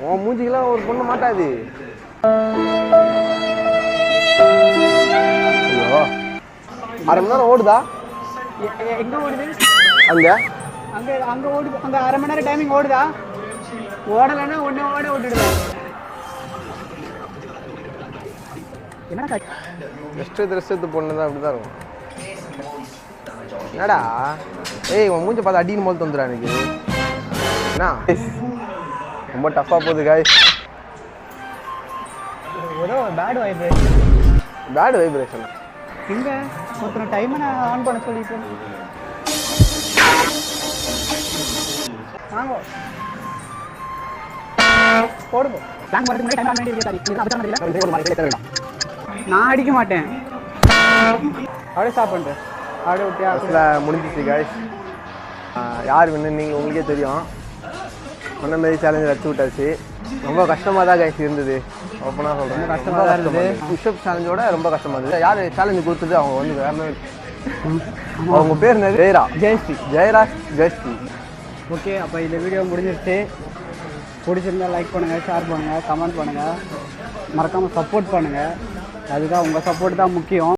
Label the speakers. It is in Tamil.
Speaker 1: உன் மூஞ்சிக்கெல்லாம் ஒரு பொண்ணு மாட்டாது. ஐயோ, அரை மணி நேரம் ஓடுதா?
Speaker 2: எங்கே ஓடுது?
Speaker 1: அங்கே
Speaker 2: அங்கே அங்கே ஓடுது. அங்கே அரை மணி நேரம் டைமிங் ஓடுதா? ஓடலைன்னா ஒன்று ஓட விட்டுடுவேன். என்ன
Speaker 1: ரெஸ்ட் பொண்ணு தான் அப்படி தான் இருக்கும். என்னடா ஏய், உன் மூஞ்ச பார்த்து அடின்னு போல் தந்துடா எனக்கு. என்ன ரொம்ப டஃப்பாக போகுது காய்ஸ்.
Speaker 2: ஏதோ பேட் வைப்ரேஷன். இங்கே ஒருத்தர் டைமை நான் ஆன் பண்ண சொல்லிட்டு வாங்க போடுங்க. நான் அடிக்க மாட்டேன், அப்படியே ஸ்டாப் பண்ணுறேன். அப்படியே விட்டியா
Speaker 1: முடிஞ்சிச்சு காய்ஸ். யார் வேணும் நீங்கள் உங்களுக்கே தெரியும். சொன்ன மாதிரி சேலஞ்சு வச்சு விட்டாச்சு. ரொம்ப கஷ்டமாக தான் காய்ச்சி இருந்தது. ஓப்பனாக சொல்கிறேன், கஷ்டமாக தான் இருந்தது. புஷ்அப் சேலஞ்சோட ரொம்ப கஷ்டமாக இருந்தது. யார் சேலஞ்சு கொடுத்தது அவங்க வந்து வேறு. அவங்க பேர் என்னது? ஜெயராஜ் ஜெயஸ்ரீ.
Speaker 2: ஓகே, அப்போ இந்த வீடியோ முடிஞ்சிருச்சு. பிடிச்சிருந்தா லைக் பண்ணுங்கள், ஷேர் பண்ணுங்கள், கமெண்ட் பண்ணுங்கள், மறக்காமல் சப்போர்ட் பண்ணுங்கள். அதுதான் உங்கள் சப்போர்ட் தான் முக்கியம்.